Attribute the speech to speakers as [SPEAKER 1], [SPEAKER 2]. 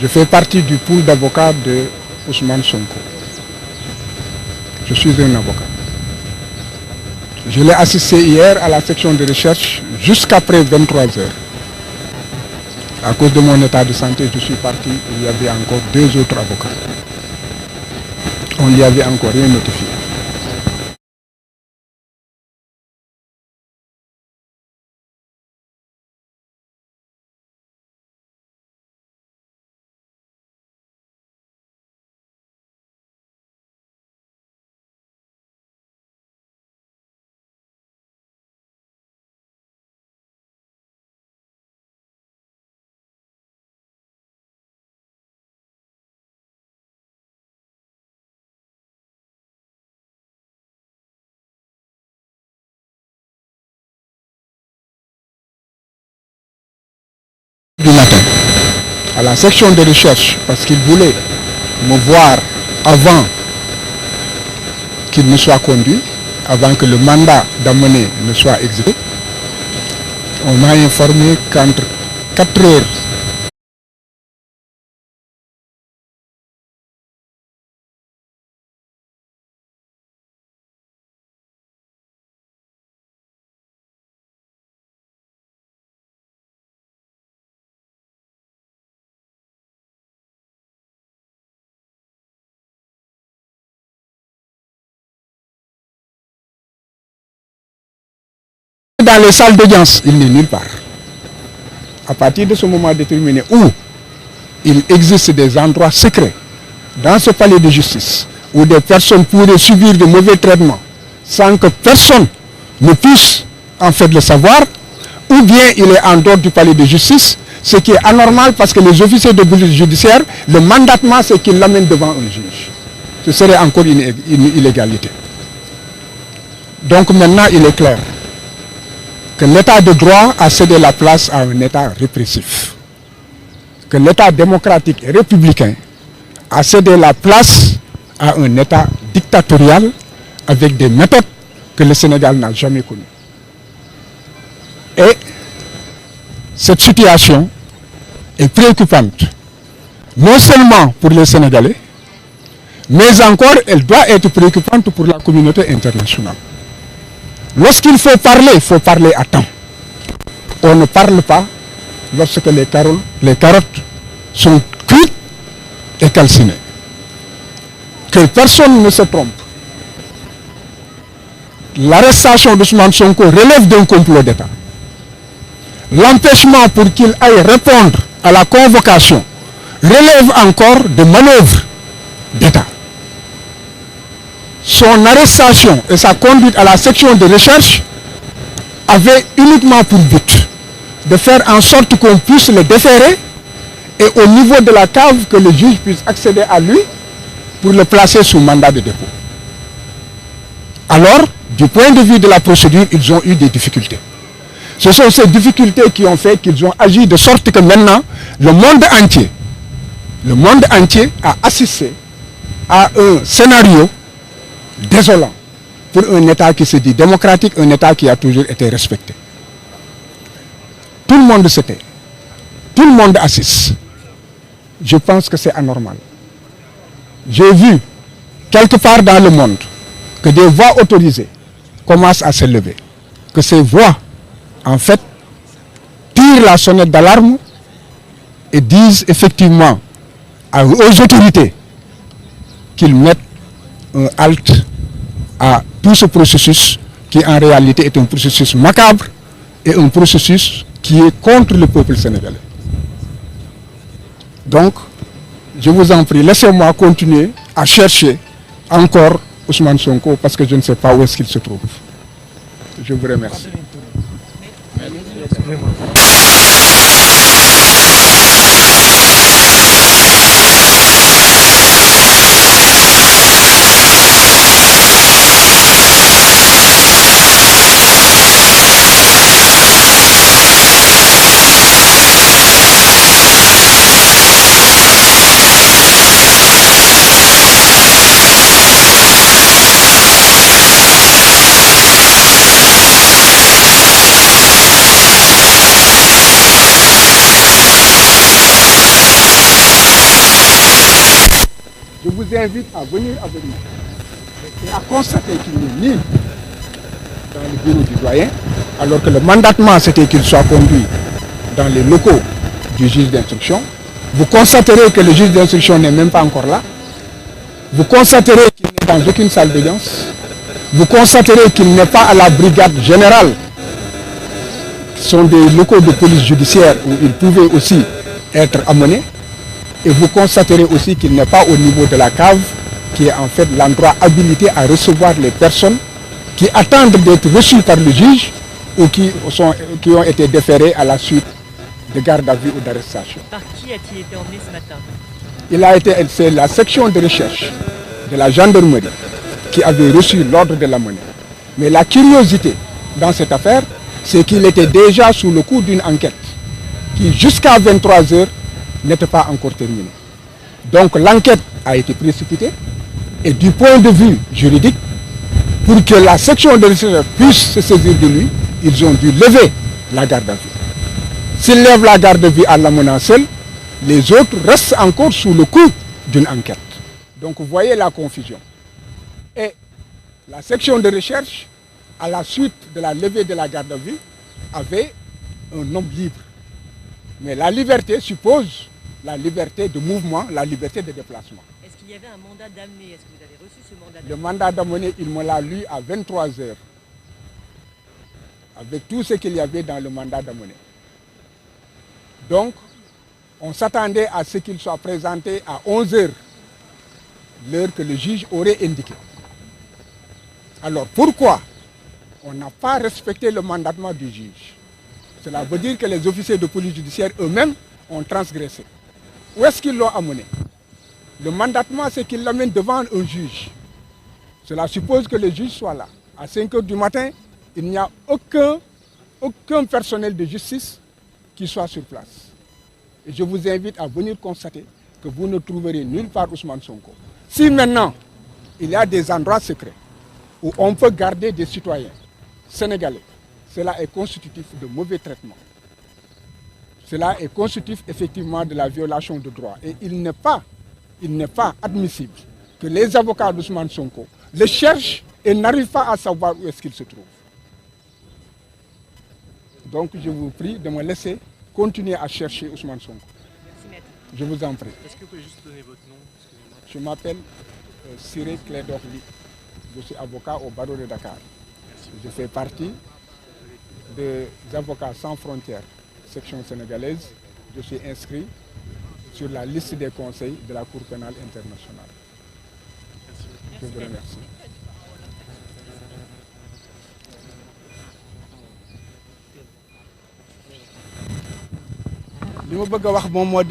[SPEAKER 1] Je fais partie du pool d'avocats de Ousmane Sonko. Je suis un avocat. Je l'ai assisté hier à la section de recherche jusqu'après 23 heures. À cause de mon état de santé, je suis parti. Il y avait encore deux autres avocats. On n'y avait encore rien notifié. Du matin, à la section de recherche, parce qu'il voulait me voir avant qu'il ne soit conduit, avant que le mandat d'amener ne soit exécuté. On m'a informé qu'entre 4 heures dans les salles d'audience, il n'est nulle part. À partir de ce moment déterminé où il existe des endroits secrets dans ce palais de justice où des personnes pourraient subir de mauvais traitements sans que personne ne puisse en fait le savoir, ou bien il est en dehors du palais de justice, ce qui est anormal parce que les officiers de police judiciaire, le mandatement c'est qu'ils l'amènent devant un juge. Ce serait encore une illégalité. Donc maintenant il est clair que l'état de droit a cédé la place à un état répressif, que l'état démocratique et républicain a cédé la place à un état dictatorial avec des méthodes que le Sénégal n'a jamais connues. Et cette situation est préoccupante, non seulement pour les Sénégalais, mais encore elle doit être préoccupante pour la communauté internationale. Lorsqu'il faut parler à temps. On ne parle pas lorsque les carottes sont cuites et calcinées. Que personne ne se trompe. L'arrestation d'Ousmane Sonko relève d'un complot d'État. L'empêchement pour qu'il aille répondre à la convocation relève encore de manœuvres d'État. Son arrestation et sa conduite à la section de recherche avaient uniquement pour but de faire en sorte qu'on puisse le déférer et au niveau de la cave que le juge puisse accéder à lui pour le placer sous mandat de dépôt. Alors, du point de vue de la procédure, ils ont eu des difficultés. Ce sont ces difficultés qui ont fait qu'ils ont agi de sorte que maintenant, le monde entier a assisté à un scénario désolant pour un État qui se dit démocratique, un État qui a toujours été respecté. Tout le monde se tait, tout le monde assiste. Je pense que c'est anormal. J'ai vu quelque part dans le monde que des voix autorisées commencent à se lever, que ces voix, en fait, tirent la sonnette d'alarme et disent effectivement aux autorités qu'ils mettent un halt à tout ce processus qui en réalité est un processus macabre et un processus qui est contre le peuple sénégalais. Donc, je vous en prie, laissez-moi continuer à chercher encore Ousmane Sonko parce que je ne sais pas où est-ce qu'il se trouve. Je vous remercie. Je vous invite à venir avec moi et à constater qu'il n'est ni dans le bureau du doyen, alors que le mandatement c'était qu'il soit conduit dans les locaux du juge d'instruction. Vous constaterez que le juge d'instruction n'est même pas encore là. Vous constaterez qu'il n'est dans aucune salle d'audience. Vous constaterez qu'il n'est pas à la brigade générale, qui sont des locaux de police judiciaire où il pouvait aussi être amené. Et vous constaterez aussi qu'il n'est pas au niveau de la cave, qui est en fait l'endroit habilité à recevoir les personnes qui attendent d'être reçues par le juge ou qui ont été déférées à la suite de garde à vue ou d'arrestation.
[SPEAKER 2] Par qui a-t-il été emmené ce matin?
[SPEAKER 1] C'est la section de recherche de la gendarmerie qui avait reçu l'ordre de l'amener. Mais la curiosité dans cette affaire, c'est qu'il était déjà sous le coup d'une enquête qui, jusqu'à 23 h, n'était pas encore terminée. Donc l'enquête a été précipitée et du point de vue juridique, pour que la section de recherche puisse se saisir de lui, ils ont dû lever la garde à vue. S'ils lèvent la garde à vue à l'amenant seul, les autres restent encore sous le coup d'une enquête. Donc vous voyez la confusion. Et la section de recherche, à la suite de la levée de la garde à vue, avait un homme libre. Mais la liberté suppose la liberté de mouvement, la liberté de déplacement.
[SPEAKER 2] Est-ce qu'il y avait un mandat d'amener? Est-ce que vous avez reçu ce mandat d'amener?
[SPEAKER 1] Le mandat d'amener, il me l'a lu à 23 h, avec tout ce qu'il y avait dans le mandat d'amener. Donc, on s'attendait à ce qu'il soit présenté à 11 h, l'heure que le juge aurait indiquée. Alors, pourquoi on n'a pas respecté le mandatement du juge? Cela veut dire que les officiers de police judiciaire eux-mêmes ont transgressé. Où est-ce qu'ils l'ont amené? Le mandatement, c'est qu'ils l'amènent devant un juge. Cela suppose que le juge soit là. À 5 h du matin, il n'y a aucun personnel de justice qui soit sur place. Et je vous invite à venir constater que vous ne trouverez nulle part Ousmane Sonko. Si maintenant, il y a des endroits secrets où on peut garder des citoyens sénégalais, cela est constitutif de mauvais traitement. Cela est constitutif effectivement de la violation de droit. Et il n'est pas admissible que les avocats d'Ousmane Sonko le cherchent et n'arrivent pas à savoir où est-ce qu'il se trouve. Donc je vous prie de me laisser continuer à chercher Ousmane Sonko.
[SPEAKER 2] Merci, maître.
[SPEAKER 1] Je vous en prie.
[SPEAKER 3] Est-ce que vous pouvez juste donner votre nom? Excusez-moi.
[SPEAKER 1] Je m'appelle Siré Clédorli. Je suis avocat au barreau de Dakar.
[SPEAKER 3] Merci.
[SPEAKER 1] Je fais partie des avocats sans frontières, section sénégalaise. Je suis inscrit sur la liste des conseils de la Cour pénale internationale.
[SPEAKER 3] Merci.
[SPEAKER 1] Je vous remercie. li ma bëgg a wax moom moo